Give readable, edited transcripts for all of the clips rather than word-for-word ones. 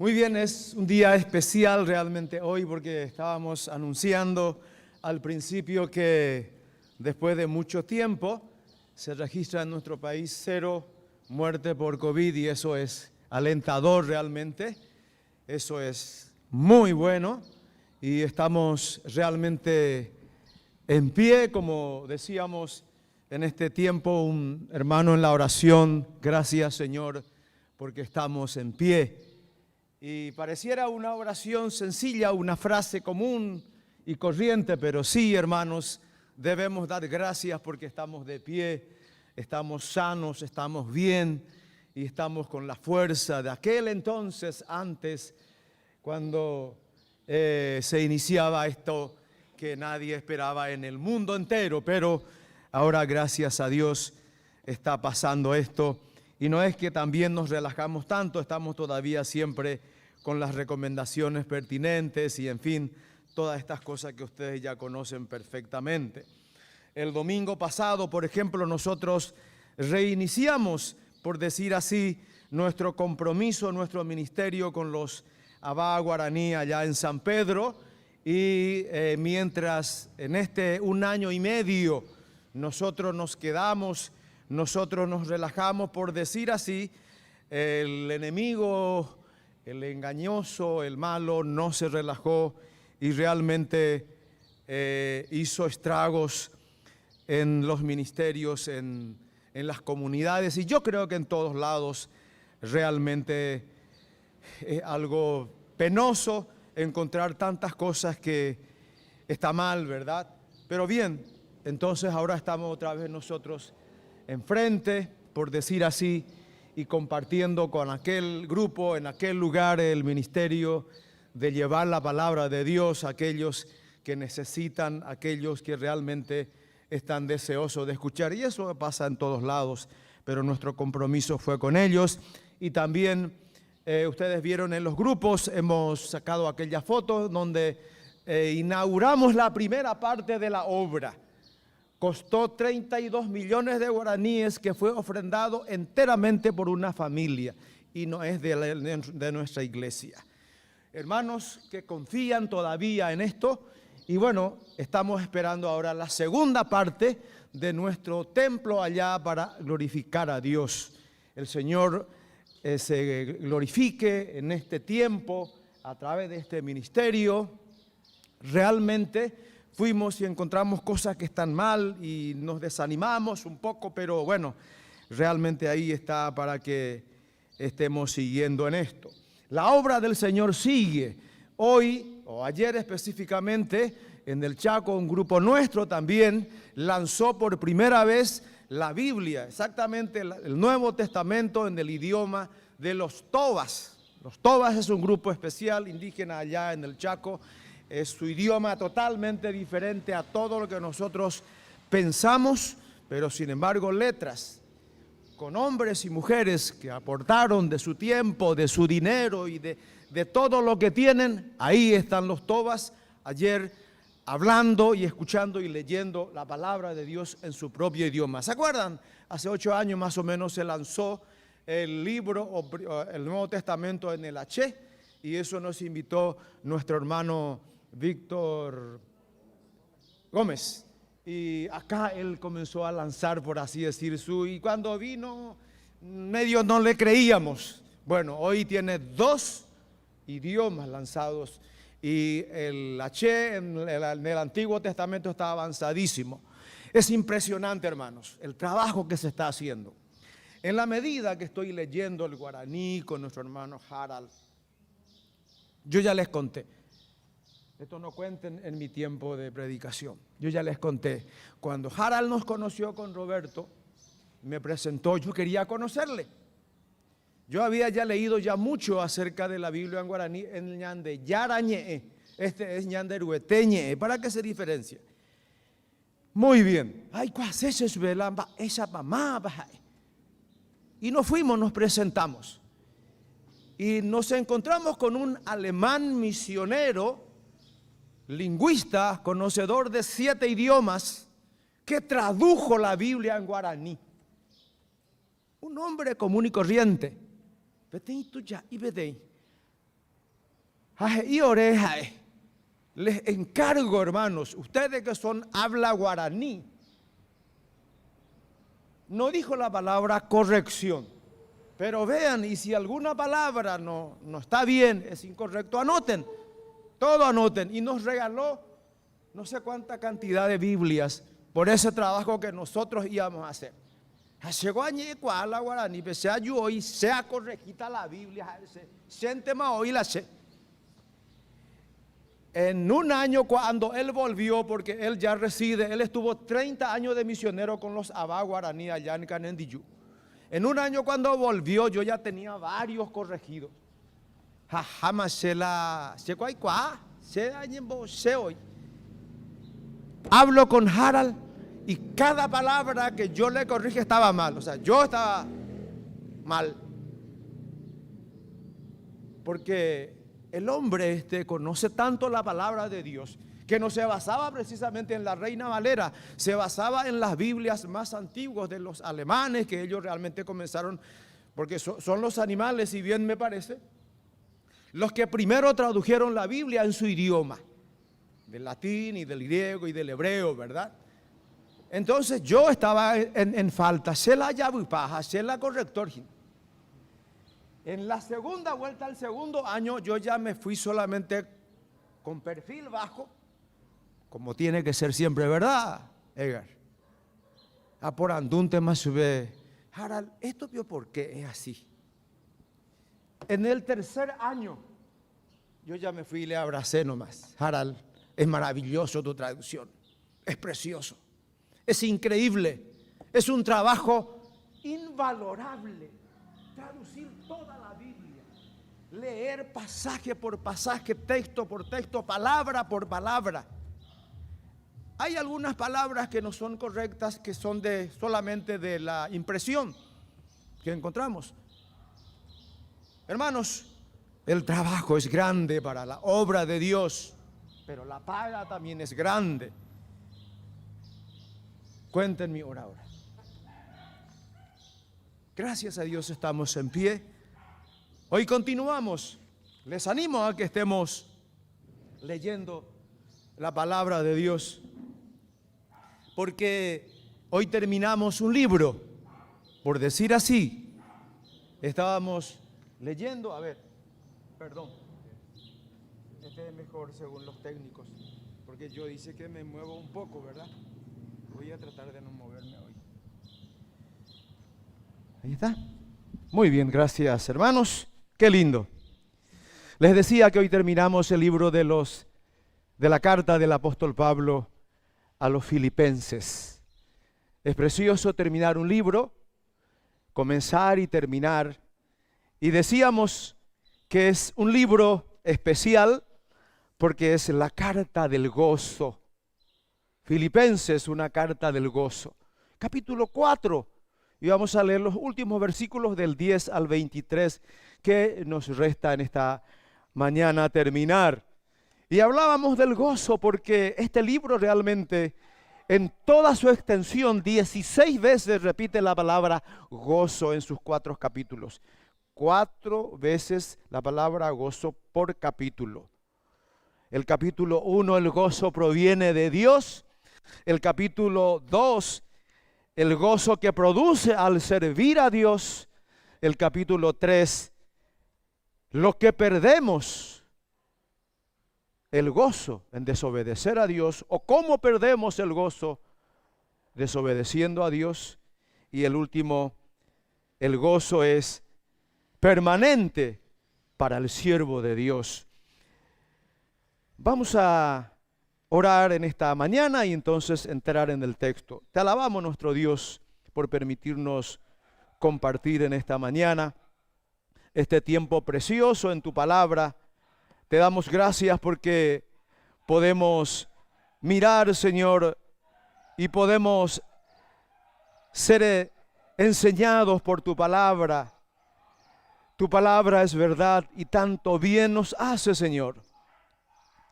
Muy bien, es un día especial realmente hoy porque estábamos anunciando al principio que después de mucho tiempo se registra en nuestro país 0 muerte por COVID y eso es alentador realmente, eso es muy bueno y estamos realmente en pie, como decíamos en este tiempo, un hermano en la oración, gracias Señor porque estamos en pie. Y pareciera una oración sencilla, una frase común y corriente, pero sí, hermanos, debemos dar gracias porque estamos de pie, estamos sanos, estamos bien y estamos con la fuerza de aquel entonces, antes, cuando se iniciaba esto que nadie esperaba en el mundo entero, pero ahora, gracias a Dios, está pasando esto. Y no es que también nos relajamos tanto, estamos todavía siempre con las recomendaciones pertinentes y en fin, todas estas cosas que ustedes ya conocen perfectamente. El domingo pasado, por ejemplo, nosotros reiniciamos, por decir así, nuestro compromiso, nuestro ministerio con los Abá Guaraní allá en San Pedro y mientras en este 1 año y medio nosotros nos quedamos, nosotros nos relajamos, por decir así, el enemigo, el engañoso, el malo, no se relajó y realmente hizo estragos en los ministerios, en las comunidades y yo creo que en todos lados realmente es algo penoso encontrar tantas cosas que está mal, ¿verdad? Pero bien, entonces ahora estamos otra vez nosotros enfrente, por decir así, y compartiendo con aquel grupo, en aquel lugar, el ministerio de llevar la palabra de Dios a aquellos que necesitan, aquellos que realmente están deseosos de escuchar. Y eso pasa en todos lados, pero nuestro compromiso fue con ellos. Y también ustedes vieron en los grupos, hemos sacado aquella foto donde inauguramos la primera parte de la obra. Costó 32 millones de guaraníes que fue ofrendado enteramente por una familia y no es de nuestra iglesia. Hermanos que confían todavía en esto y bueno, estamos esperando ahora la segunda parte de nuestro templo allá para glorificar a Dios. El Señor se glorifique en este tiempo a través de este ministerio. Realmente fuimos y encontramos cosas que están mal y nos desanimamos un poco, pero bueno, realmente ahí está para que estemos siguiendo en esto. La obra del Señor sigue. Hoy, o ayer específicamente, en el Chaco, un grupo nuestro también lanzó por primera vez la Biblia, exactamente el Nuevo Testamento en el idioma de los Tobas. Los Tobas es un grupo especial indígena allá en el Chaco. Es su idioma totalmente diferente a todo lo que nosotros pensamos, pero sin embargo letras, con hombres y mujeres que aportaron de su tiempo, de su dinero y de todo lo que tienen, ahí están los Tobas, ayer hablando y escuchando y leyendo la palabra de Dios en su propio idioma. ¿Se acuerdan? Hace 8 años más o menos se lanzó el libro, el Nuevo Testamento en el H, y eso nos invitó nuestro hermano Víctor Gómez, y acá él comenzó a lanzar, por así decir, y cuando vino, medio no le creíamos. Bueno, hoy tiene 2 idiomas lanzados y el H en el Antiguo Testamento está avanzadísimo. Es impresionante, hermanos, el trabajo que se está haciendo. En la medida que estoy leyendo el guaraní con nuestro hermano Harald, yo ya les conté. Esto no cuenten en mi tiempo de predicación. Yo ya les conté. Cuando Harald nos conoció con Roberto, me presentó, yo quería conocerle. Yo había ya leído ya mucho acerca de la Biblia en guaraní, en ñande yarañe. Este es ñande rueteñe. ¿Para qué se diferencia? Muy bien. Ay, esa mamá. Y nos fuimos, nos presentamos. Y nos encontramos con un alemán misionero, lingüista, conocedor de 7 idiomas, que tradujo la Biblia en guaraní. Un hombre común y corriente. Y oré, les encargo, hermanos, ustedes que son habla guaraní, no dijo la palabra corrección, pero vean, y si alguna palabra no está bien, es incorrecto, anoten, todo anoten. Y nos regaló no sé cuánta cantidad de Biblias por ese trabajo que nosotros íbamos a hacer. Llegó a la guaraní, se ayudó y se corregita la Biblia, siente más hoy la se. En un año cuando él volvió, porque él ya reside, él estuvo 30 años de misionero con los Abá guaraní allá en Canendiyú. En un año cuando volvió yo ya tenía varios corregidos. Hablo con Harald y cada palabra que yo le corrige estaba mal. O sea, yo estaba mal. Porque el hombre conoce tanto la palabra de Dios que no se basaba precisamente en la Reina Valera, se basaba en las Biblias más antiguas de los alemanes, que ellos realmente comenzaron, porque son los animales, si bien me parece, los que primero tradujeron la Biblia en su idioma, del latín y del griego y del hebreo, ¿verdad? Entonces yo estaba en falta, se la yabupaja, se la corrector. En la segunda vuelta, al segundo año, yo ya me fui solamente con perfil bajo, como tiene que ser siempre, ¿verdad, Edgar? A por andunte más sube. Harald, esto vio por qué es así. En el tercer año, yo ya me fui y le abracé nomás. Harald, es maravilloso tu traducción, es precioso, es increíble, es un trabajo invalorable. Traducir toda la Biblia, leer pasaje por pasaje, texto por texto, palabra por palabra. Hay algunas palabras que no son correctas, que son solamente de la impresión que encontramos. Hermanos, el trabajo es grande para la obra de Dios, pero la paga también es grande. Cuéntenme ahora. Gracias a Dios estamos en pie. Hoy continuamos. Les animo a que estemos leyendo la palabra de Dios, porque hoy terminamos un libro, por decir así. Estábamos leyendo, perdón, este es mejor según los técnicos, porque yo dice que me muevo un poco, ¿verdad? Voy a tratar de no moverme hoy. Ahí está. Muy bien, gracias, hermanos. Qué lindo. Les decía que hoy terminamos el libro de la carta del apóstol Pablo a los filipenses. Es precioso terminar un libro, comenzar y terminar. Y decíamos que es un libro especial porque es la carta del gozo. Filipenses, una carta del gozo. Capítulo 4. Y vamos a leer los últimos versículos del 10 al 23 que nos resta en esta mañana terminar. Y hablábamos del gozo porque este libro realmente en toda su extensión 16 veces repite la palabra gozo en sus 4 capítulos. 4 veces la palabra gozo por capítulo. El capítulo 1, el gozo proviene de Dios. El capítulo 2, el gozo que produce al servir a Dios. El capítulo 3, lo que perdemos, el gozo en desobedecer a Dios, o cómo perdemos el gozo desobedeciendo a Dios. Y el último, el gozo es permanente para el siervo de Dios. Vamos a orar en esta mañana y entonces entrar en el texto. Te alabamos, nuestro Dios, por permitirnos compartir en esta mañana este tiempo precioso en tu palabra. Te damos gracias porque podemos mirar, Señor, y podemos ser enseñados por tu palabra. Tu palabra es verdad y tanto bien nos hace, Señor.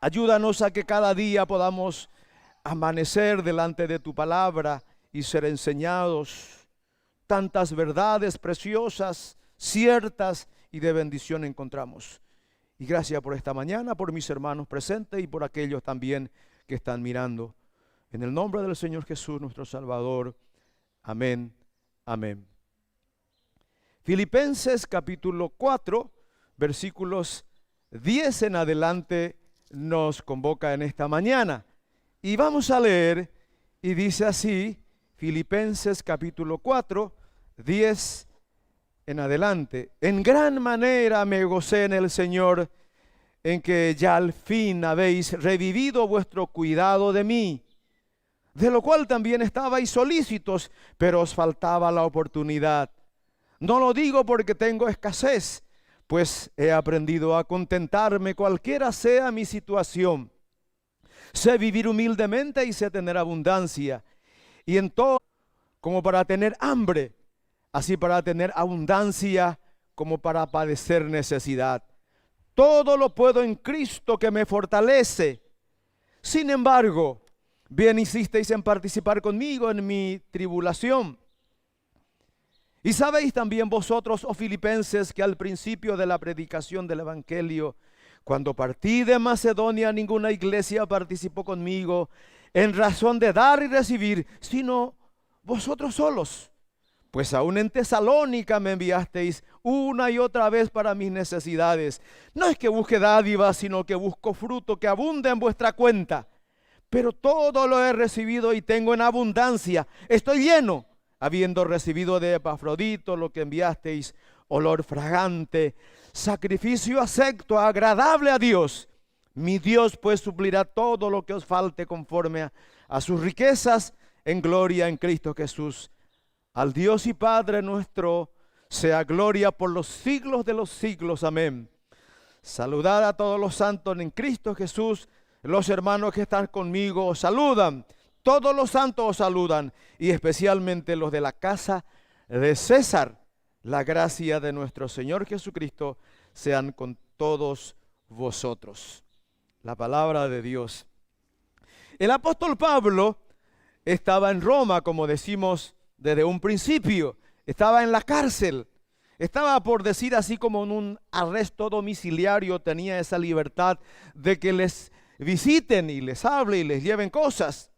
Ayúdanos a que cada día podamos amanecer delante de tu palabra y ser enseñados. Tantas verdades preciosas, ciertas y de bendición encontramos. Y gracias por esta mañana, por mis hermanos presentes y por aquellos también que están mirando. En el nombre del Señor Jesús, nuestro Salvador. Amén, amén. Filipenses capítulo 4, versículos 10 en adelante nos convoca en esta mañana. Y vamos a leer, y dice así, Filipenses capítulo 4, 10 en adelante. En gran manera me gocé en el Señor, en que ya al fin habéis revivido vuestro cuidado de mí, de lo cual también estabais solícitos, pero os faltaba la oportunidad. No lo digo porque tengo escasez, pues he aprendido a contentarme cualquiera sea mi situación. Sé vivir humildemente y sé tener abundancia. Y en todo, como para tener hambre, así para tener abundancia, como para padecer necesidad. Todo lo puedo en Cristo que me fortalece. Sin embargo, bien hicisteis en participar conmigo en mi tribulación. Y sabéis también vosotros, oh filipenses, que al principio de la predicación del Evangelio, cuando partí de Macedonia, ninguna iglesia participó conmigo en razón de dar y recibir, sino vosotros solos. Pues aún en Tesalónica me enviasteis una y otra vez para mis necesidades. No es que busque dádivas, sino que busco fruto que abunde en vuestra cuenta. Pero todo lo he recibido y tengo en abundancia. Estoy lleno, habiendo recibido de Epafrodito lo que enviasteis, olor fragante, sacrificio acepto, agradable a Dios. Mi Dios pues suplirá todo lo que os falte conforme a sus riquezas en gloria en Cristo Jesús. Al Dios y Padre nuestro sea gloria por los siglos de los siglos. Amén. Saludad a todos los santos en Cristo Jesús. Los hermanos que están conmigo os saludan. Todos los santos os saludan, y especialmente los de la casa de César. La gracia de nuestro Señor Jesucristo sean con todos vosotros. La palabra de Dios. El apóstol Pablo estaba en Roma, como decimos desde un principio. Estaba en la cárcel. Estaba, por decir así, como en un arresto domiciliario. Tenía esa libertad de que les visiten y les hable y les lleven cosas.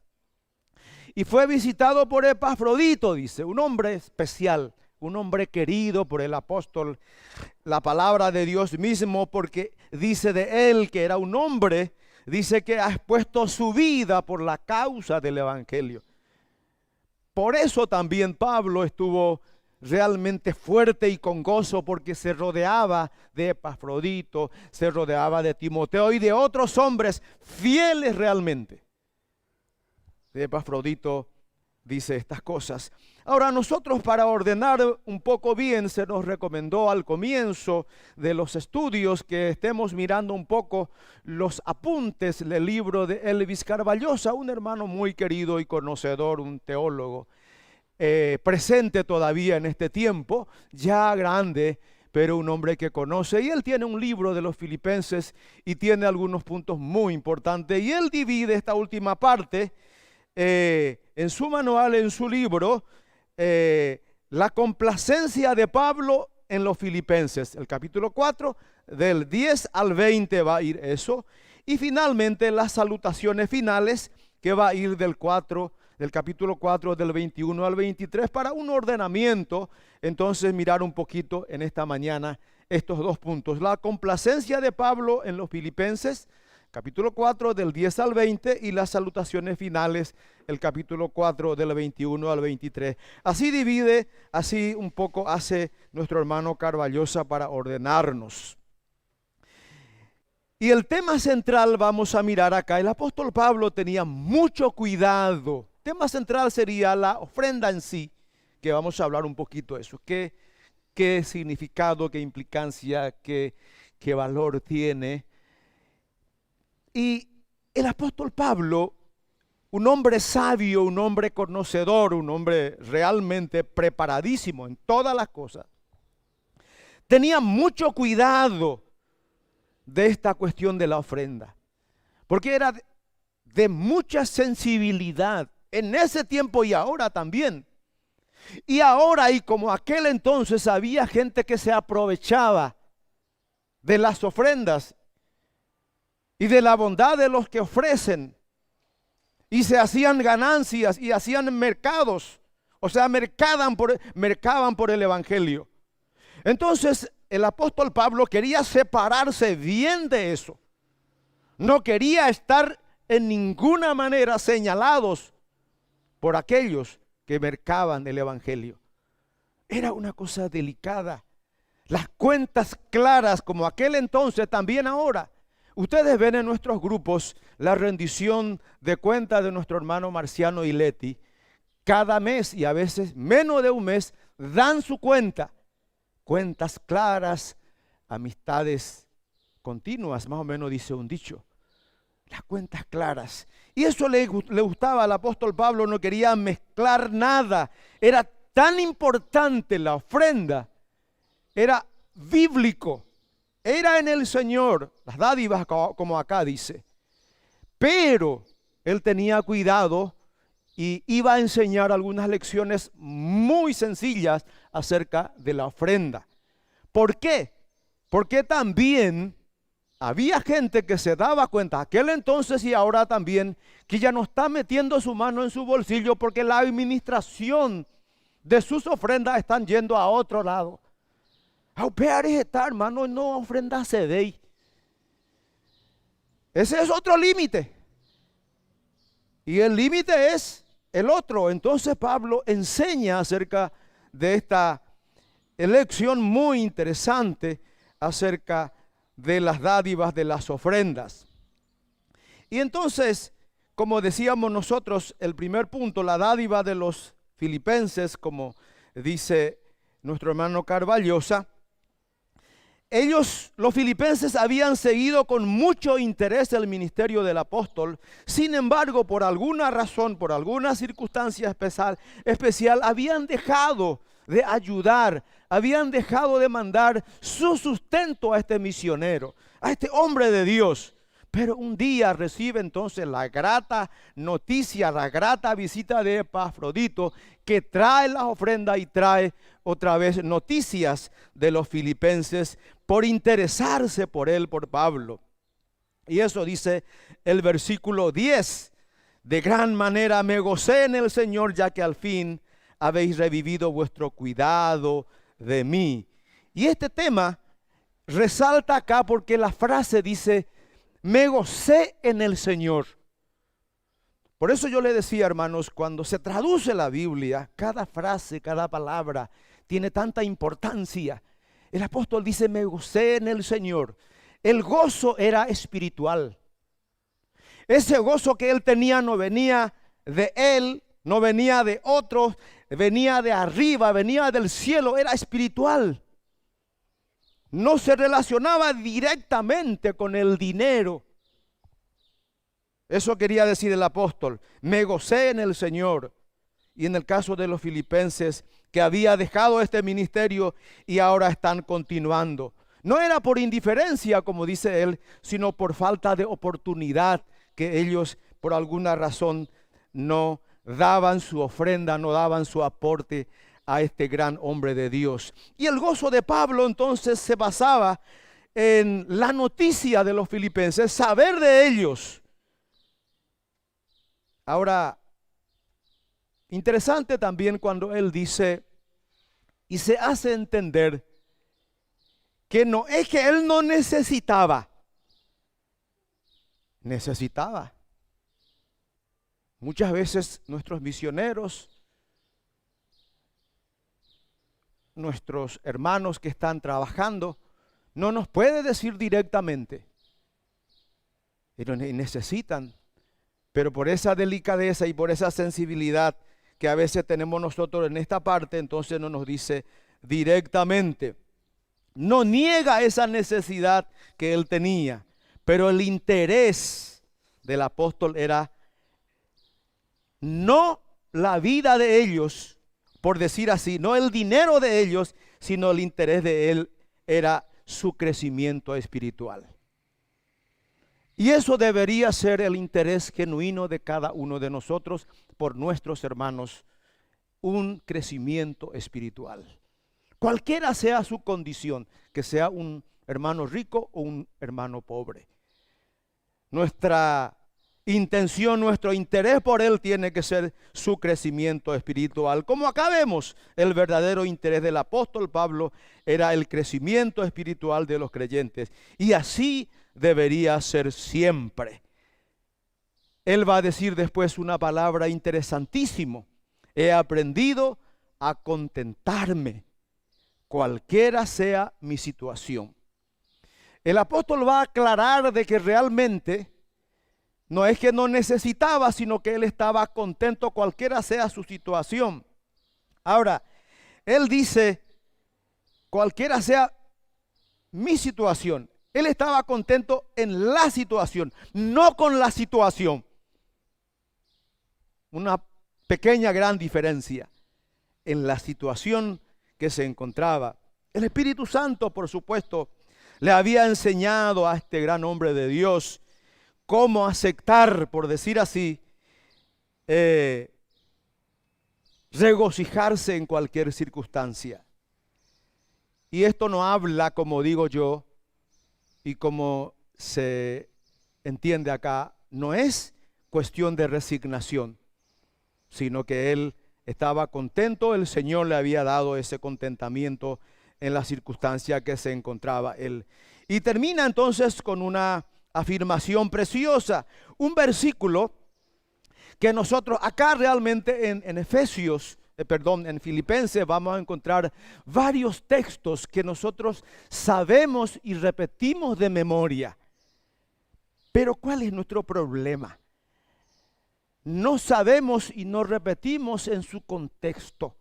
Y fue visitado por Epafrodito, dice, un hombre especial, un hombre querido por el apóstol, la palabra de Dios mismo, porque dice de él que era un hombre, dice que ha expuesto su vida por la causa del evangelio. Por eso también Pablo estuvo realmente fuerte y con gozo, porque se rodeaba de Epafrodito, se rodeaba de Timoteo y de otros hombres fieles realmente. De Epafrodito dice estas cosas. Ahora, nosotros, para ordenar un poco bien, se nos recomendó al comienzo de los estudios que estemos mirando un poco los apuntes del libro de Elvis Carballosa, un hermano muy querido y conocedor, un teólogo presente todavía en este tiempo, ya grande, pero un hombre que conoce. Y él tiene un libro de los Filipenses y tiene algunos puntos muy importantes. Y él divide esta última parte en su manual, en su libro, la complacencia de Pablo en los Filipenses. El capítulo 4, del 10 al 20 va a ir eso. Y finalmente las salutaciones finales, que va a ir del capítulo 4, del 21 al 23, para un ordenamiento. Entonces, mirar un poquito en esta mañana estos dos puntos. La complacencia de Pablo en los Filipenses, capítulo 4, del 10 al 20, y las salutaciones finales, el capítulo 4, del 21 al 23. Así divide, así un poco hace nuestro hermano Carballosa para ordenarnos. Y el tema central vamos a mirar acá. El apóstol Pablo tenía mucho cuidado. El tema central sería la ofrenda en sí, que vamos a hablar un poquito de eso. ¿Qué significado, qué implicancia, qué valor tiene? Y el apóstol Pablo, un hombre sabio, un hombre conocedor, un hombre realmente preparadísimo en todas las cosas, tenía mucho cuidado de esta cuestión de la ofrenda, porque era de mucha sensibilidad en ese tiempo y ahora también. Y ahora, y como aquel entonces, había gente que se aprovechaba de las ofrendas y de la bondad de los que ofrecen. Y se hacían ganancias y hacían mercados. O sea, mercaban por el evangelio. Entonces, el apóstol Pablo quería separarse bien de eso. No quería estar en ninguna manera señalados por aquellos que mercaban el evangelio. Era una cosa delicada. Las cuentas claras, como aquel entonces, también ahora. Ustedes ven en nuestros grupos la rendición de cuentas de nuestro hermano Marciano y Leti. Cada mes, y a veces menos de un mes, dan su cuenta. Cuentas claras, amistades continuas, más o menos dice un dicho. Las cuentas claras. Y eso le gustaba al apóstol Pablo, no quería mezclar nada. Era tan importante la ofrenda, era bíblico, era en el Señor, las dádivas como acá dice. Pero él tenía cuidado y iba a enseñar algunas lecciones muy sencillas acerca de la ofrenda. ¿Por qué? Porque también había gente que se daba cuenta, aquel entonces y ahora también, que ya no está metiendo su mano en su bolsillo porque la administración de sus ofrendas están yendo a otro lado. Aupear es estar, hermano, no ofrendarse de ahí. Ese es otro límite. Y el límite es el otro. Entonces Pablo enseña acerca de esta lección muy interesante acerca de las dádivas, de las ofrendas. Y entonces, como decíamos nosotros, el primer punto, la dádiva de los filipenses, como dice nuestro hermano Carvallosa, ellos, los filipenses, habían seguido con mucho interés el ministerio del apóstol. Sin embargo, por alguna razón, por alguna circunstancia especial, habían dejado de ayudar, habían dejado de mandar su sustento a este misionero, a este hombre de Dios. Pero un día recibe entonces la grata noticia, la grata visita de Epafrodito, que trae las ofrendas y trae otra vez noticias de los filipenses por interesarse por él, por Pablo. Y eso dice el versículo 10. De gran manera me gocé en el Señor, ya que al fin habéis revivido vuestro cuidado de mí. Y este tema resalta acá porque la frase dice, me gocé en el Señor. Por eso yo le decía, hermanos, cuando se traduce la Biblia, cada frase, cada palabra tiene tanta importancia. El apóstol dice, me gocé en el Señor. El gozo era espiritual. Ese gozo que él tenía no venía de él, no venía de otros, venía de arriba, venía del cielo, era espiritual. No se relacionaba directamente con el dinero. Eso quería decir el apóstol, me gocé en el Señor. Y en el caso de los filipenses, que había dejado este ministerio y ahora están continuando. No era por indiferencia, como dice él, sino por falta de oportunidad, que ellos por alguna razón no daban su ofrenda, no daban su aporte a este gran hombre de Dios. Y el gozo de Pablo entonces se basaba en la noticia de los filipenses, saber de ellos. Ahora, interesante también cuando él dice y se hace entender que no es que él no necesitaba. Necesitaba. Muchas veces nuestros misioneros, nuestros hermanos que están trabajando, no nos puede decir directamente. Ellos necesitan, pero por esa delicadeza y por esa sensibilidad que a veces tenemos nosotros en esta parte, entonces no nos dice directamente. No niega esa necesidad que él tenía, pero el interés del apóstol era no la vida de ellos, por decir así, no el dinero de ellos, sino el interés de él era su crecimiento espiritual. Y eso debería ser el interés genuino de cada uno de nosotros por nuestros hermanos, un crecimiento espiritual. Cualquiera sea su condición, que sea un hermano rico o un hermano pobre. Nuestra intención, nuestro interés por él tiene que ser su crecimiento espiritual. Como acá vemos, el verdadero interés del apóstol Pablo era el crecimiento espiritual de los creyentes. Y así debería ser siempre. Él va a decir después una palabra interesantísima. He aprendido a contentarme, cualquiera sea mi situación. El apóstol va a aclarar de que realmente no es que no necesitaba, sino que él estaba contento cualquiera sea su situación. Ahora, él dice, cualquiera sea mi situación. Él estaba contento en la situación, no con la situación. Una pequeña gran diferencia en la situación que se encontraba. El Espíritu Santo, por supuesto, le había enseñado a este gran hombre de Dios cómo aceptar, por decir así, regocijarse en cualquier circunstancia. Y esto no habla, como digo yo, y como se entiende acá, no es cuestión de resignación, sino que él estaba contento, el Señor le había dado ese contentamiento en la circunstancia que se encontraba él. Y termina entonces con una afirmación preciosa, un versículo que nosotros acá realmente en Efesios, en Filipenses vamos a encontrar varios textos que nosotros sabemos y repetimos de memoria. Pero ¿cuál es nuestro problema? No sabemos y no repetimos en su contexto.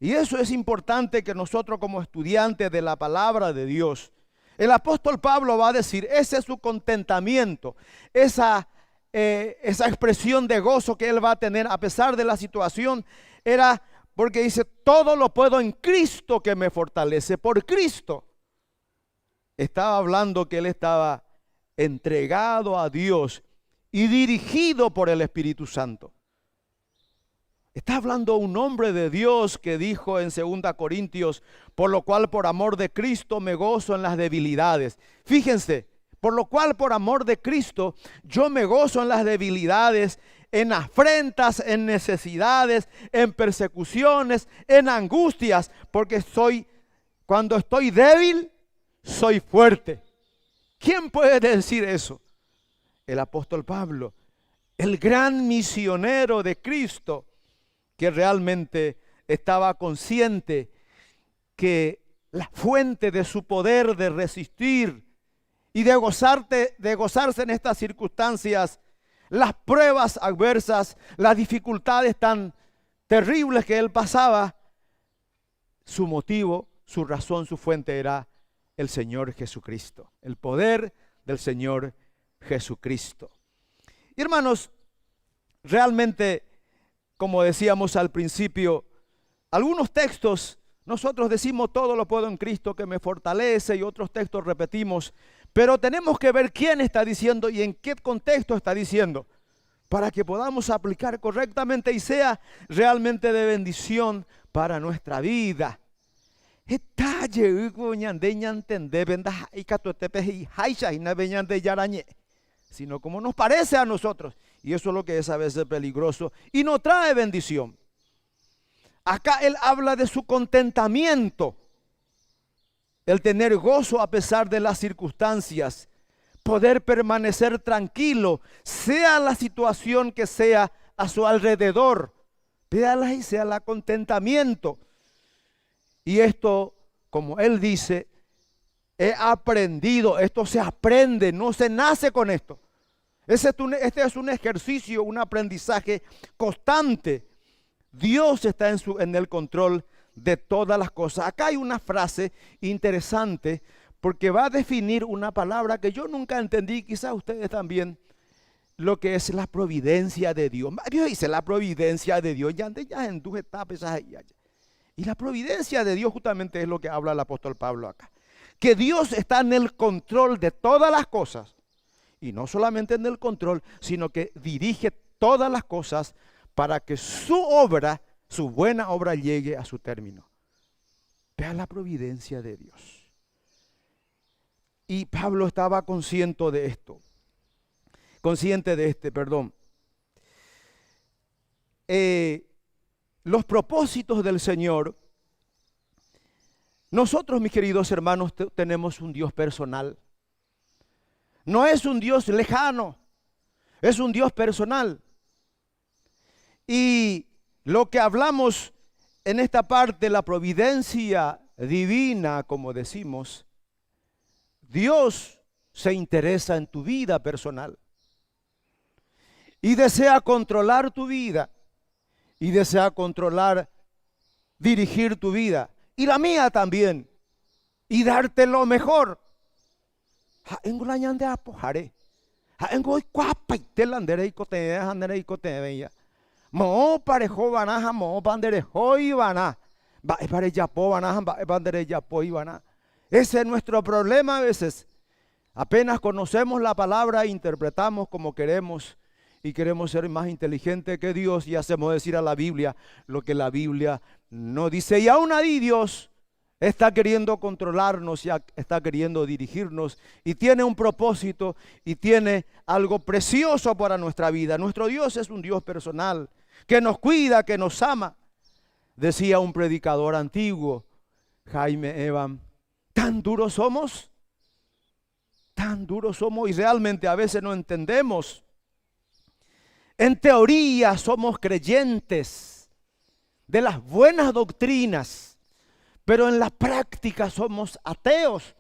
Y eso es importante que nosotros como estudiantes de la palabra de Dios, el apóstol Pablo va a decir, ese es su contentamiento, esa expresión de gozo que él va a tener a pesar de la situación, era porque dice, todo lo puedo en Cristo que me fortalece, por Cristo. Estaba hablando que él estaba entregado a Dios y dirigido por el Espíritu Santo. Está hablando un hombre de Dios que dijo en 2 Corintios, por lo cual por amor de Cristo me gozo en las debilidades. Fíjense, por lo cual por amor de Cristo yo me gozo en las debilidades, en afrentas, en necesidades, en persecuciones, en angustias, porque cuando estoy débil, soy fuerte. ¿Quién puede decir eso? El apóstol Pablo, el gran misionero de Cristo, que realmente estaba consciente que la fuente de su poder de resistir y de gozarse en estas circunstancias, las pruebas adversas, las dificultades tan terribles que él pasaba, su motivo, su razón, su fuente era el Señor Jesucristo, el poder del Señor Jesucristo. Y hermanos, realmente, como decíamos al principio, algunos textos nosotros decimos todo lo puedo en Cristo que me fortalece y otros textos repetimos, pero tenemos que ver quién está diciendo y en qué contexto está diciendo para que podamos aplicar correctamente y sea realmente de bendición para nuestra vida. Sino como nos parece a nosotros, y eso es lo que es a veces peligroso y no trae bendición. Acá él habla de su contentamiento, el tener gozo a pesar de las circunstancias, poder permanecer tranquilo, sea la situación que sea a su alrededor, véala y sea la contentamiento. Y esto, como él dice, he aprendido, esto se aprende, no se nace con esto. Este es un ejercicio, un aprendizaje constante. Dios está en el control de todas las cosas. Acá hay una frase interesante porque va a definir una palabra que yo nunca entendí, quizás ustedes también, lo que es la providencia de Dios. Dios dice la providencia de Dios, y la providencia de Dios justamente es lo que habla el apóstol Pablo acá. Que Dios está en el control de todas las cosas. Y no solamente en el control, sino que dirige todas las cosas para que su obra, su buena obra llegue a su término. Vea la providencia de Dios. Y Pablo estaba consciente de esto. Los propósitos del Señor. Nosotros, mis queridos hermanos, tenemos un Dios personal. No es un Dios lejano, es un Dios personal. Y lo que hablamos en esta parte, la providencia divina, como decimos, Dios se interesa en tu vida personal y desea controlar tu vida y desea controlar, dirigir tu vida y la mía también, y darte lo mejor. Mo parejo bana, mo banderejo y bana. Ese es nuestro problema a veces. Apenas conocemos la palabra, interpretamos como queremos y queremos ser más inteligentes que Dios y hacemos decir a la Biblia lo que la Biblia no dice. Y aún ahí Dios está queriendo controlarnos y está queriendo dirigirnos y tiene un propósito y tiene algo precioso para nuestra vida. Nuestro Dios es un Dios personal que nos cuida, que nos ama. Decía un predicador antiguo, Jaime Evan, tan duros somos y realmente a veces no entendemos. En teoría somos creyentes de las buenas doctrinas, pero en la práctica somos ateos,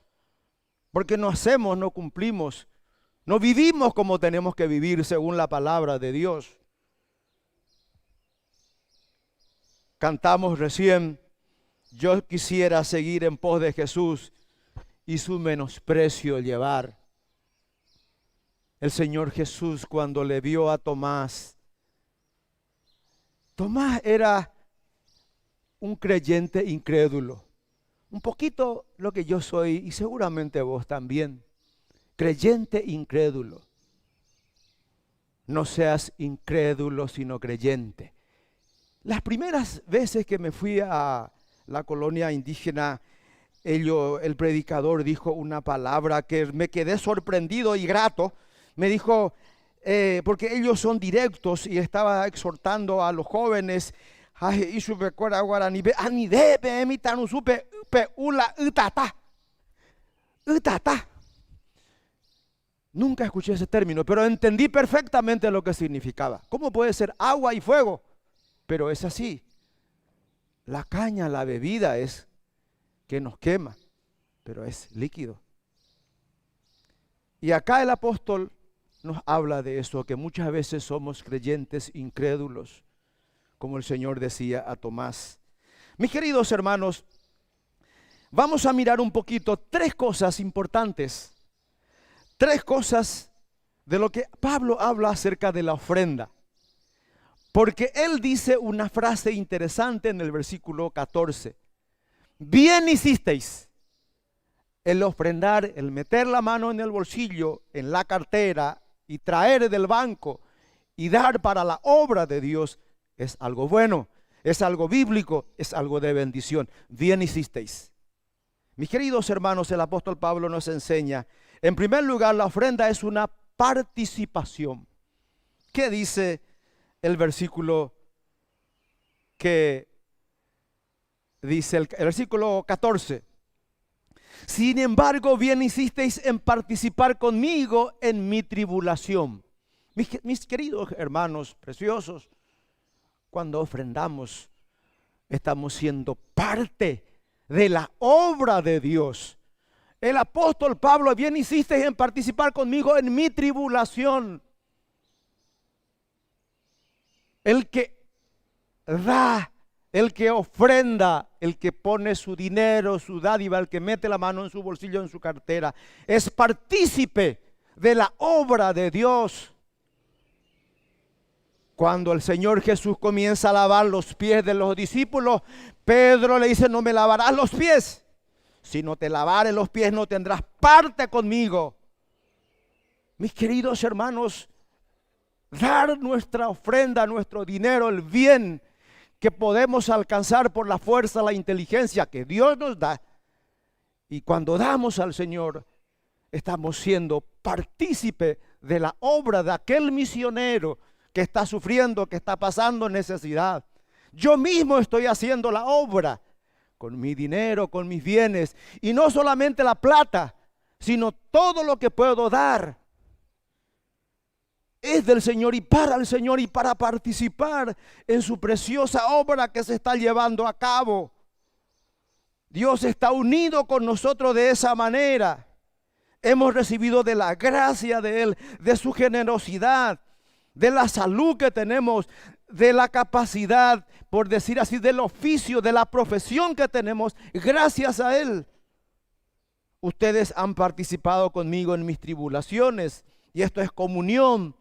porque no hacemos, no cumplimos, no vivimos como tenemos que vivir según la palabra de Dios. Cantamos recién, yo quisiera seguir en pos de Jesús y su menosprecio llevar. El Señor Jesús, cuando le vio a Tomás, Tomás era un creyente incrédulo, un poquito lo que yo soy y seguramente vos también, creyente incrédulo. No seas incrédulo sino creyente. Las primeras veces que me fui a la colonia indígena, el predicador dijo una palabra que me quedé sorprendido y grato. Me dijo, porque ellos son directos y estaba exhortando a los jóvenes. Nunca escuché ese término, pero entendí perfectamente lo que significaba. ¿Cómo puede ser agua y fuego? Pero es así. La caña, la bebida es que nos quema, pero es líquido. Y acá el apóstol nos habla de eso, que muchas veces somos creyentes incrédulos, como el Señor decía a Tomás. Mis queridos hermanos, vamos a mirar un poquito tres cosas importantes, tres cosas de lo que Pablo habla acerca de la ofrenda. Porque él dice una frase interesante en el versículo 14. Bien hicisteis. El ofrendar, el meter la mano en el bolsillo, en la cartera y traer del banco y dar para la obra de Dios es algo bueno, es algo bíblico, es algo de bendición. Bien hicisteis. Mis queridos hermanos, el apóstol Pablo nos enseña, en primer lugar, la ofrenda es una participación. ¿Qué dice el versículo que dice el versículo 14? Sin embargo, bien hicisteis en participar conmigo en mi tribulación. Mis queridos hermanos preciosos, cuando ofrendamos, estamos siendo parte de la obra de Dios. El apóstol Pablo, bien hicisteis en participar conmigo en mi tribulación. El que da, el que ofrenda, el que pone su dinero, su dádiva, el que mete la mano en su bolsillo, en su cartera, es partícipe de la obra de Dios. Cuando el Señor Jesús comienza a lavar los pies de los discípulos, Pedro le dice, no me lavarás los pies. Si no te lavares los pies, no tendrás parte conmigo. Mis queridos hermanos, dar nuestra ofrenda, nuestro dinero, el bien que podemos alcanzar por la fuerza, la inteligencia que Dios nos da. Y cuando damos al Señor, estamos siendo partícipe de la obra de aquel misionero que está sufriendo, que está pasando necesidad. Yo mismo estoy haciendo la obra con mi dinero, con mis bienes, y no solamente la plata, sino todo lo que puedo dar es del Señor y para el Señor y para participar en su preciosa obra que se está llevando a cabo. Dios está unido con nosotros de esa manera. Hemos recibido de la gracia de Él, de su generosidad, de la salud que tenemos, de la capacidad, por decir así, del oficio, de la profesión que tenemos, gracias a Él. Ustedes han participado conmigo en mis tribulaciones y esto es comunión.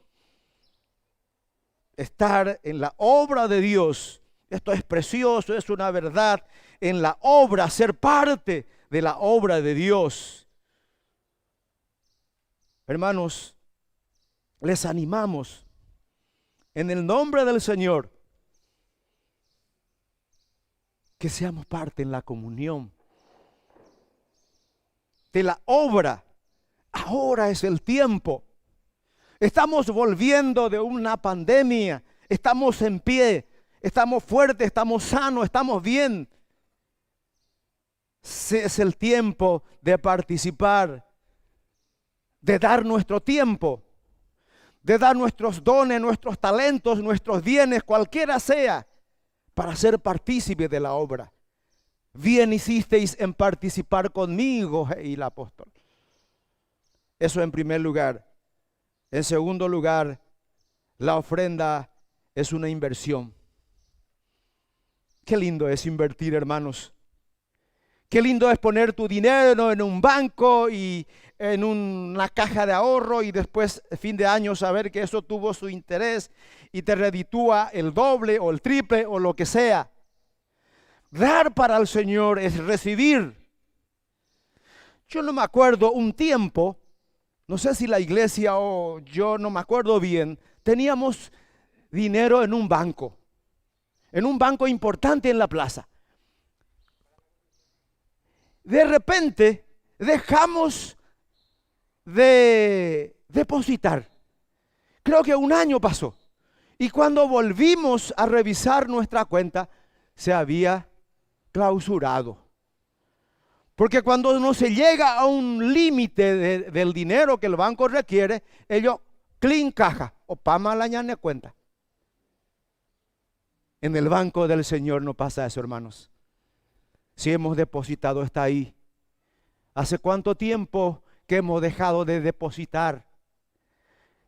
Estar en la obra de Dios, esto es precioso, es una verdad. En la obra, ser parte de la obra de Dios. Hermanos, les animamos en el nombre del Señor que seamos parte en la comunión de la obra. Ahora es el tiempo. Estamos volviendo de una pandemia. Estamos en pie. Estamos fuertes. Estamos sanos. Estamos bien. Es el tiempo de participar. De dar nuestro tiempo. De dar nuestros dones, nuestros talentos, nuestros bienes, cualquiera sea, para ser partícipe de la obra. Bien hicisteis en participar conmigo, y el apóstol. Eso en primer lugar. En segundo lugar, la ofrenda es una inversión. Qué lindo es invertir, hermanos. Qué lindo es poner tu dinero en un banco y en una caja de ahorro y después, fin de año, saber que eso tuvo su interés y te reditúa el doble o el triple o lo que sea. Dar para el Señor es recibir. Yo no me acuerdo un tiempo, no sé si la iglesia o yo no me acuerdo bien, teníamos dinero en un banco importante en la plaza. De repente dejamos de depositar. Creo que un año pasó. Y cuando volvimos a revisar nuestra cuenta, se había clausurado. Porque cuando no se llega a un límite del dinero que el banco requiere, ellos clean caja o pama la ñane cuenta. En el banco del Señor no pasa eso, hermanos. Si hemos depositado, está ahí. ¿Hace cuánto tiempo que hemos dejado de depositar?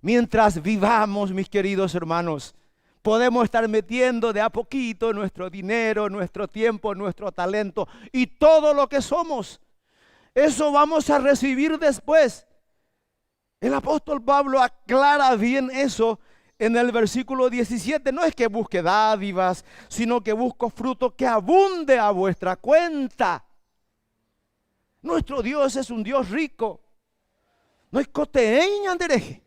Mientras vivamos, mis queridos hermanos, podemos estar metiendo de a poquito nuestro dinero, nuestro tiempo, nuestro talento y todo lo que somos. Eso vamos a recibir después. El apóstol Pablo aclara bien eso en el versículo 17. No es que busque dádivas, sino que busco fruto que abunde a vuestra cuenta. Nuestro Dios es un Dios rico. No hay coteña andereje.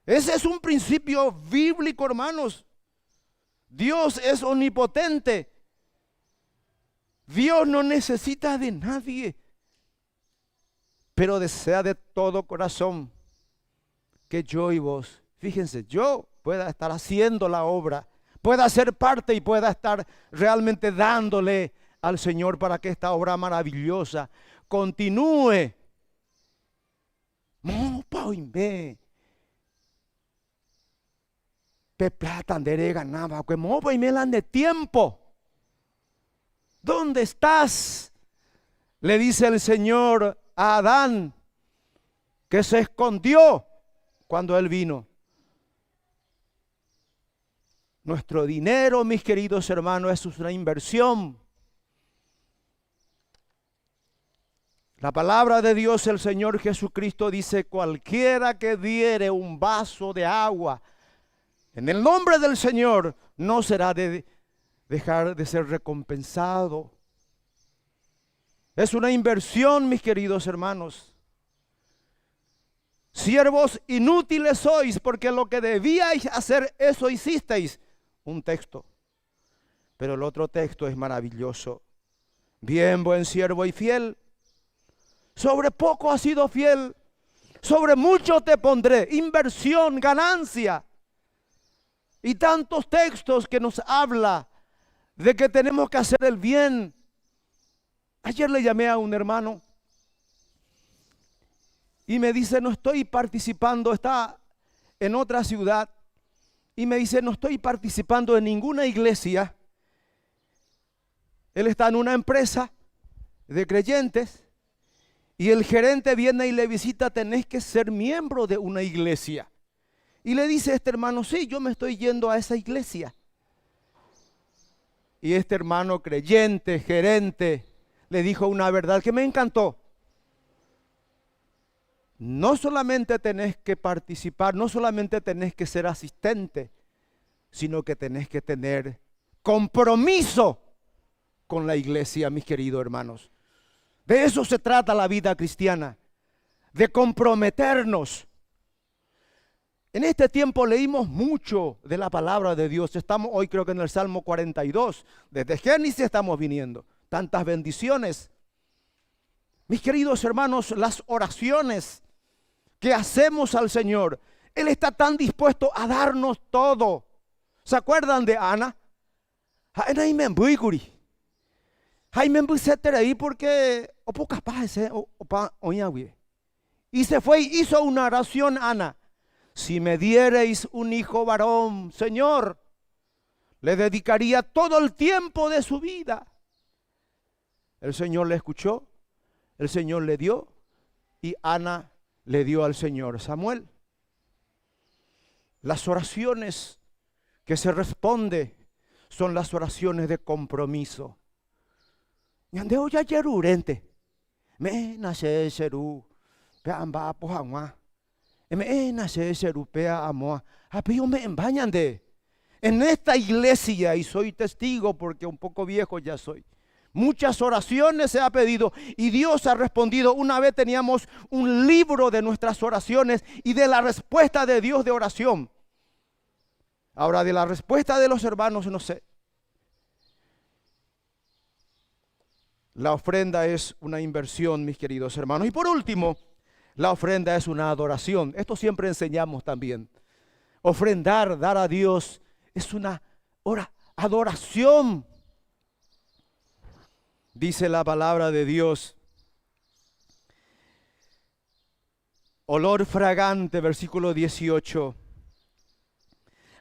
Ese es un principio bíblico, hermanos. Dios es omnipotente. Dios no necesita de nadie, pero desea de todo corazón que yo y vos, fíjense, yo pueda estar haciendo la obra, pueda ser parte y pueda estar realmente dándole al Señor para que esta obra maravillosa continúe. Pe plata andere ganaba, que mopa y melan de tiempo. ¿Dónde estás? Le dice el Señor a Adán, que se escondió cuando él vino. Nuestro dinero, mis queridos hermanos, es una inversión. La palabra de Dios, el Señor Jesucristo dice: cualquiera que diere un vaso de agua en el nombre del Señor, no será de dejar de ser recompensado. Es una inversión, mis queridos hermanos. Siervos inútiles sois, porque lo que debíais hacer, eso hicisteis. Un texto. Pero el otro texto es maravilloso. Bien, buen siervo y fiel. Sobre poco has sido fiel, sobre mucho te pondré. Inversión, ganancia. Y tantos textos que nos habla de que tenemos que hacer el bien. Ayer le llamé a un hermano y me dice, no estoy participando, está en otra ciudad, y me dice, no estoy participando en ninguna iglesia. Él está en una empresa de creyentes y el gerente viene y le visita, tenés que ser miembro de una iglesia. Y le dice a este hermano, sí, yo me estoy yendo a esa iglesia. Y este hermano creyente, gerente, le dijo una verdad que me encantó. No solamente tenés que participar, no solamente tenés que ser asistente, sino que tenés que tener compromiso con la iglesia, mis queridos hermanos. De eso se trata la vida cristiana, de comprometernos. En este tiempo leímos mucho de la palabra de Dios. Estamos hoy creo que en el Salmo 42. Desde Génesis estamos viniendo. Tantas bendiciones. Mis queridos hermanos, las oraciones que hacemos al Señor, Él está tan dispuesto a darnos todo. ¿Se acuerdan de Ana? Y se fue y hizo una oración, Ana. Si me diereis un hijo varón, Señor, le dedicaría todo el tiempo de su vida. El Señor le escuchó, el Señor le dio, y Ana le dio al Señor Samuel. Las oraciones que se responde son las oraciones de compromiso. Ñandeo ya yerurente, me nace seru, pe amba pohangwa. En esta iglesia, y soy testigo porque un poco viejo ya soy, muchas oraciones se ha pedido y Dios ha respondido. Una vez teníamos un libro de nuestras oraciones y de la respuesta de Dios de oración. Ahora de la respuesta de los hermanos no sé. La ofrenda es una inversión, mis queridos hermanos. Y por último, la ofrenda es una adoración. Esto siempre enseñamos también. Ofrendar, dar a Dios, es una adoración. Dice la palabra de Dios. Olor fragante, versículo 18.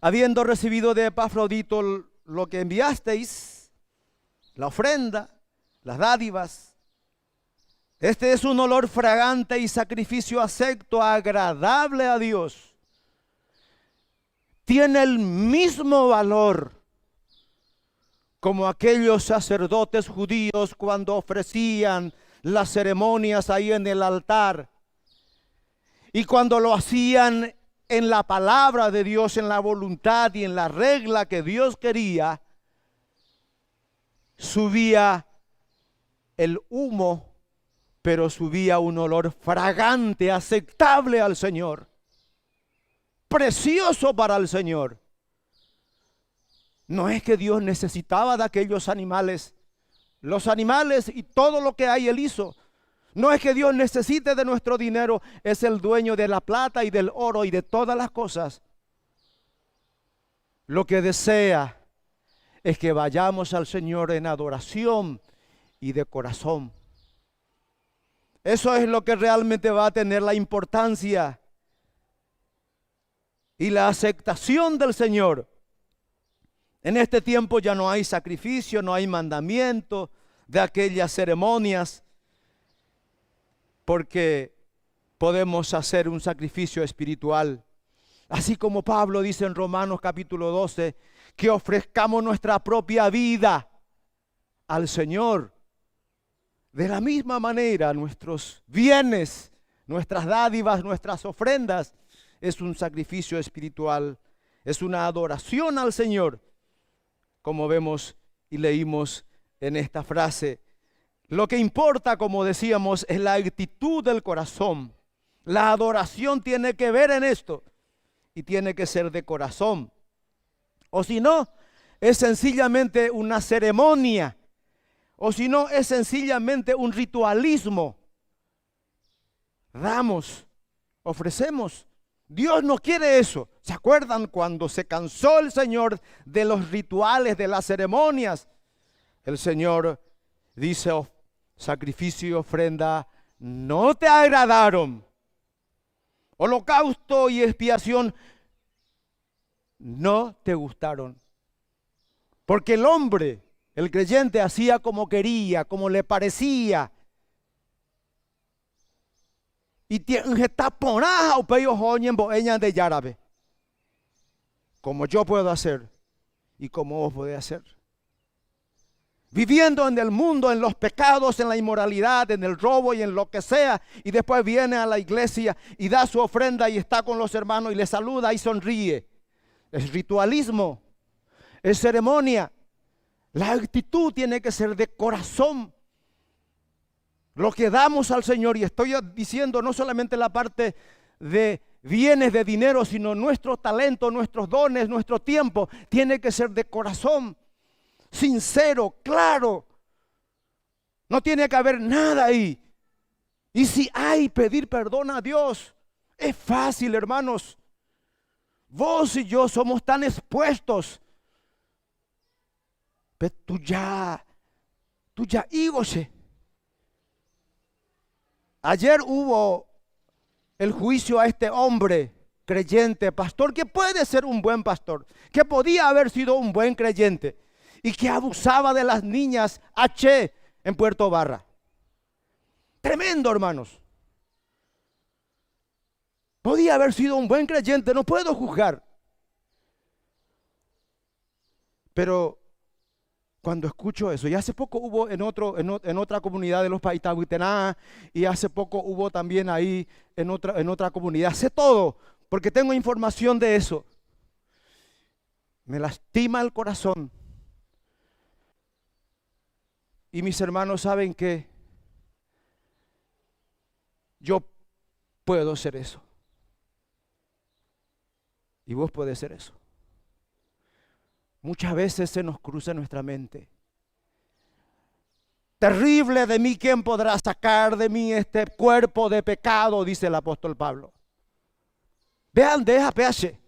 Habiendo recibido de Epafrodito lo que enviasteis, la ofrenda, las dádivas, este es un olor fragante y sacrificio acepto, agradable a Dios. Tiene el mismo valor como aquellos sacerdotes judíos cuando ofrecían las ceremonias ahí en el altar. Y cuando lo hacían en la palabra de Dios, en la voluntad y en la regla que Dios quería, subía el humo, pero subía un olor fragante, aceptable al Señor, precioso para el Señor. No es que Dios necesitaba de aquellos animales, los animales y todo lo que hay Él hizo. No es que Dios necesite de nuestro dinero, es el dueño de la plata y del oro y de todas las cosas. Lo que desea es que vayamos al Señor en adoración y de corazón. Eso es lo que realmente va a tener la importancia y la aceptación del Señor. En este tiempo ya no hay sacrificio, no hay mandamiento de aquellas ceremonias, porque podemos hacer un sacrificio espiritual. Así como Pablo dice en Romanos capítulo 12, que ofrezcamos nuestra propia vida al Señor. De la misma manera, nuestros bienes, nuestras dádivas, nuestras ofrendas, es un sacrificio espiritual, es una adoración al Señor, como vemos y leímos en esta frase. Lo que importa, como decíamos, es la actitud del corazón. La adoración tiene que ver en esto y tiene que ser de corazón. O si no, es sencillamente una ceremonia. O si no, es sencillamente un ritualismo. damos, ofrecemos. Dios no quiere eso. ¿Se acuerdan cuando se cansó el Señor de los rituales, de las ceremonias? El Señor dice, sacrificio y ofrenda no te agradaron. Holocausto y expiación no te gustaron. Porque el hombre, el creyente, hacía como quería, como le parecía. Y está ponada o peyo joñen boeñan de yárabe. Como yo puedo hacer y como vos podés hacer. Viviendo en el mundo, en los pecados, en la inmoralidad, en el robo y en lo que sea. Y después viene a la iglesia y da su ofrenda y está con los hermanos y les saluda y sonríe. Es ritualismo, es ceremonia. La actitud tiene que ser de corazón. Lo que damos al Señor, y estoy diciendo no solamente la parte de bienes, de dinero, sino nuestro talento, nuestros dones, nuestro tiempo, tiene que ser de corazón, sincero, claro. No tiene que haber nada ahí. Y si hay, pedir perdón a Dios. Es fácil, hermanos. Vos y yo somos tan expuestos. Pero tú ya, ígose. Ayer hubo el juicio a este hombre creyente, pastor, que puede ser un buen pastor, que podía haber sido un buen creyente y que abusaba de las niñas H en Puerto Barra. Tremendo, hermanos. Podía haber sido un buen creyente, no puedo juzgar. Pero cuando escucho eso, y hace poco hubo en otra comunidad de los Paitahuitená, y hace poco hubo también ahí en otra comunidad, sé todo, porque tengo información de eso. Me lastima el corazón. Y mis hermanos saben que yo puedo ser eso. Y vos podés ser eso. Muchas veces se nos cruza en nuestra mente. Terrible de mí, ¿quién podrá sacar de mí este cuerpo de pecado? Dice el apóstol Pablo. Vean, deja peache.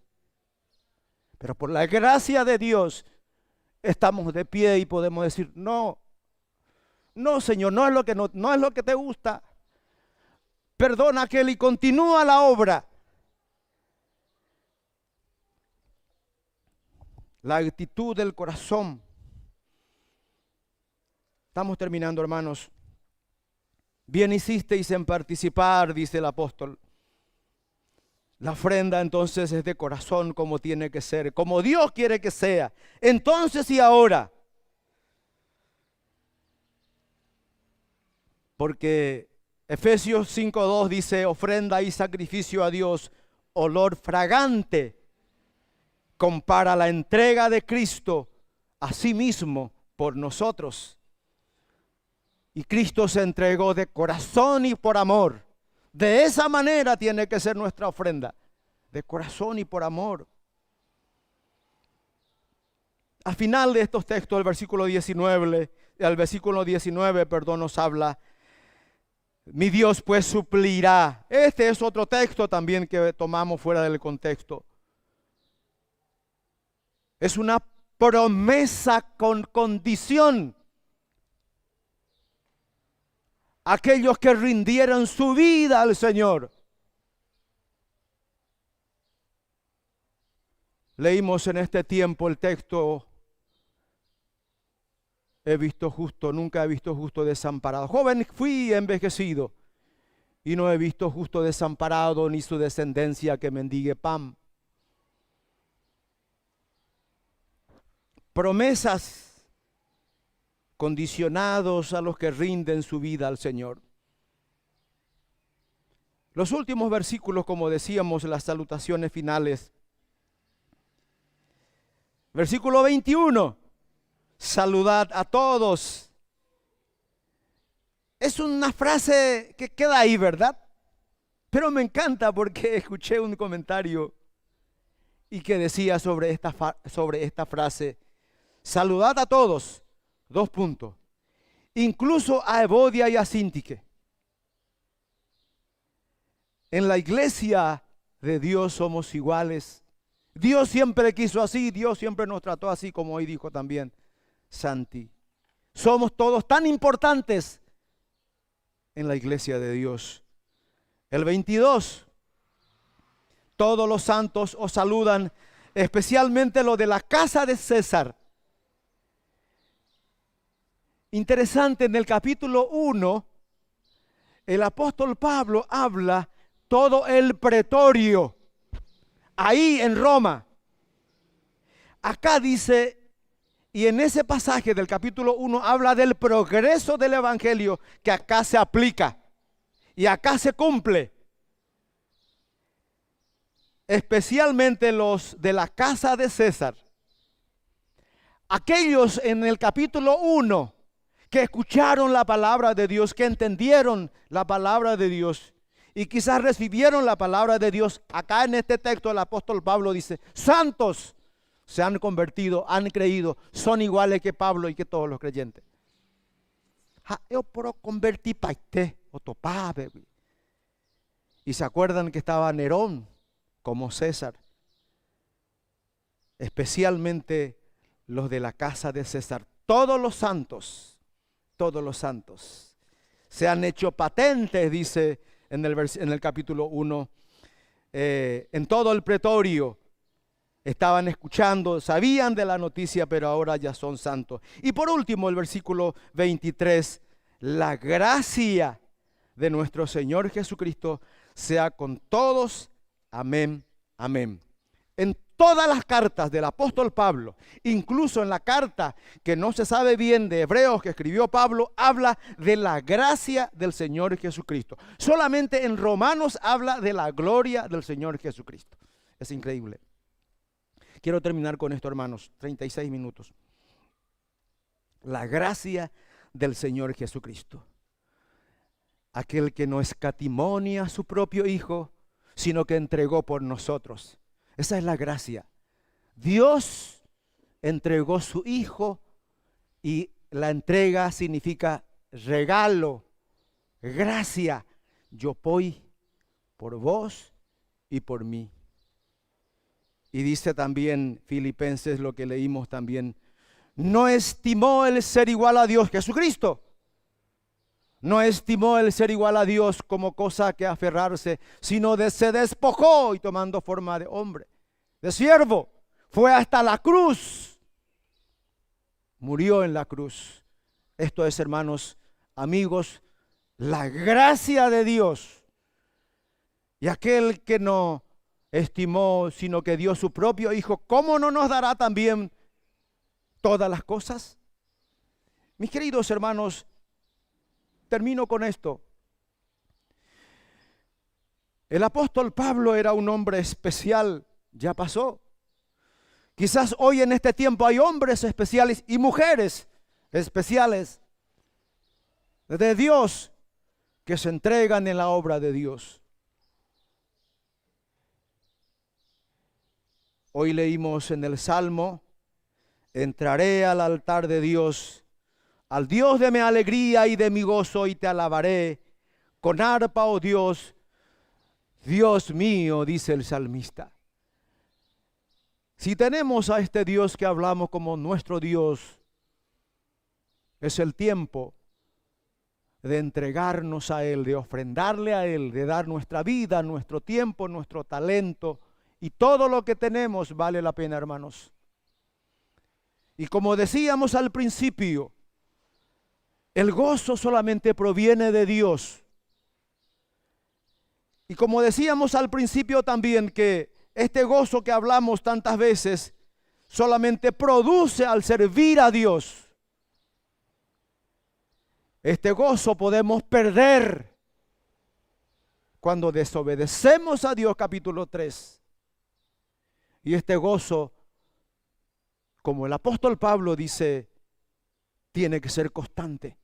Pero por la gracia de Dios estamos de pie y podemos decir, no, Señor, no es lo que te gusta. Perdona aquel y continúa la obra. La actitud del corazón. Estamos terminando, hermanos. Bien hicisteis en participar, dice el apóstol. La ofrenda entonces es de corazón, como tiene que ser, como Dios quiere que sea. Entonces y ahora. Porque Efesios 5:2 dice, ofrenda y sacrificio a Dios, olor fragante. Compara la entrega de Cristo a sí mismo por nosotros. Y Cristo se entregó de corazón y por amor. De esa manera tiene que ser nuestra ofrenda. De corazón y por amor. Al final de estos textos, el versículo 19, nos habla, mi Dios pues suplirá. Este es otro texto también que tomamos fuera del contexto. Es una promesa con condición. Aquellos que rindieron su vida al Señor. Leímos en este tiempo el texto, he visto justo, nunca he visto justo desamparado. Joven fui envejecido y no he visto justo desamparado ni su descendencia que mendigue pan. Promesas condicionados a los que rinden su vida al Señor. Los últimos versículos, como decíamos, las salutaciones finales. Versículo 21. Saludad a todos. Es una frase que queda ahí, ¿verdad? Pero me encanta porque escuché un comentario y que decía sobre esta frase. Saludad a todos, 2 puntos, incluso a Evodia y a Síntique. En la iglesia de Dios somos iguales. Dios siempre quiso así, Dios siempre nos trató así, como hoy dijo también Santi. Somos todos tan importantes en la iglesia de Dios. El 22. Todos los santos os saludan, especialmente los de la casa de César. Interesante, en el capítulo 1, el apóstol Pablo habla todo el pretorio, ahí en Roma. Acá dice, y en ese pasaje del capítulo 1 habla del progreso del evangelio que acá se aplica y acá se cumple. Especialmente los de la casa de César. Aquellos en el capítulo 1 que escucharon la palabra de Dios, que entendieron la palabra de Dios y quizás recibieron la palabra de Dios. Acá en este texto el apóstol Pablo dice, santos se han convertido, han creído, son iguales que Pablo y que todos los creyentes. Yo puedo convertir para usted, y se acuerdan que estaba Nerón como César, especialmente los de la casa de César. Todos los santos se han hecho patentes, dice en el capítulo 1, en todo el pretorio. Estaban escuchando, sabían de la noticia, pero ahora ya son santos. Y por último, el versículo 23, la gracia de nuestro Señor Jesucristo sea con todos. Amén, amén. En todas las cartas del apóstol Pablo, incluso en la carta que no se sabe bien de Hebreos que escribió Pablo, habla de la gracia del Señor Jesucristo. Solamente en Romanos habla de la gloria del Señor Jesucristo. Es increíble. Quiero terminar con esto, hermanos, 36 minutos. La gracia del Señor Jesucristo. Aquel que no escatimó ni a su propio Hijo, sino que entregó por nosotros. Esa es la gracia. Dios entregó su Hijo y la entrega significa regalo, gracia. Yo voy por vos y por mí. Y dice también Filipenses, lo que leímos también, no estimó el ser igual a Dios, Jesucristo. No estimó el ser igual a Dios como cosa que aferrarse, sino se despojó y tomando forma de hombre, de siervo, fue hasta la cruz. Murió en la cruz. Esto es, hermanos, amigos, la gracia de Dios. Y aquel que no estimó, sino que dio su propio Hijo, ¿cómo no nos dará también todas las cosas? Mis queridos hermanos, termino con esto. El apóstol Pablo era un hombre especial, ya pasó. Quizás hoy en este tiempo hay hombres especiales y mujeres especiales de Dios que se entregan en la obra de Dios. Hoy leímos en el Salmo, entraré al altar de Dios, al Dios de mi alegría y de mi gozo, y te alabaré con arpa, oh Dios, Dios mío, dice el salmista. Si tenemos a este Dios que hablamos como nuestro Dios, es el tiempo de entregarnos a Él, de ofrendarle a Él, de dar nuestra vida, nuestro tiempo, nuestro talento, y todo lo que tenemos vale la pena, hermanos. Y como decíamos al principio, el gozo solamente proviene de Dios. Y como decíamos al principio también, que este gozo que hablamos tantas veces solamente produce al servir a Dios. Este gozo podemos perder cuando desobedecemos a Dios, capítulo 3. Y este gozo, como el apóstol Pablo dice, tiene que ser constante.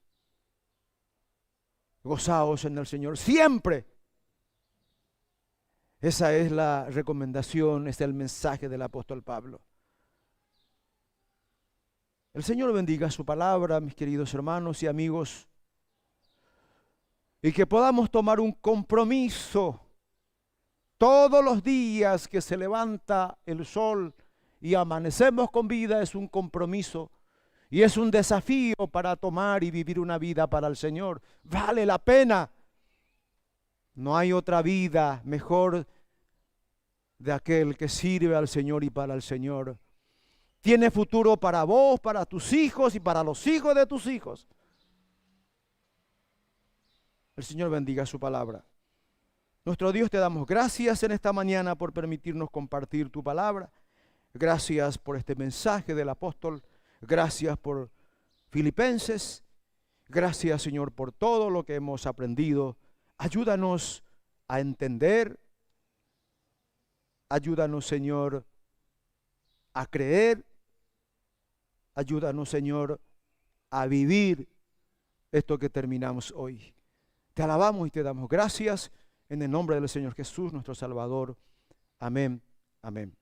Gozaos en el Señor siempre. Esa es la recomendación, es el mensaje del apóstol Pablo. El Señor bendiga su palabra, mis queridos hermanos y amigos, y que podamos tomar un compromiso todos los días que se levanta el sol y amanecemos con vida es un compromiso y es un desafío para tomar y vivir una vida para el Señor. Vale la pena. No hay otra vida mejor de aquel que sirve al Señor y para el Señor. Tiene futuro para vos, para tus hijos y para los hijos de tus hijos. El Señor bendiga su palabra. Nuestro Dios, te damos gracias en esta mañana por permitirnos compartir tu palabra. Gracias por este mensaje del apóstol. Gracias por Filipenses. Gracias, Señor, por todo lo que hemos aprendido. Ayúdanos a entender. Ayúdanos, Señor, a creer. Ayúdanos, Señor, a vivir esto que terminamos hoy. Te alabamos y te damos gracias en el nombre del Señor Jesús, nuestro Salvador. Amén. Amén.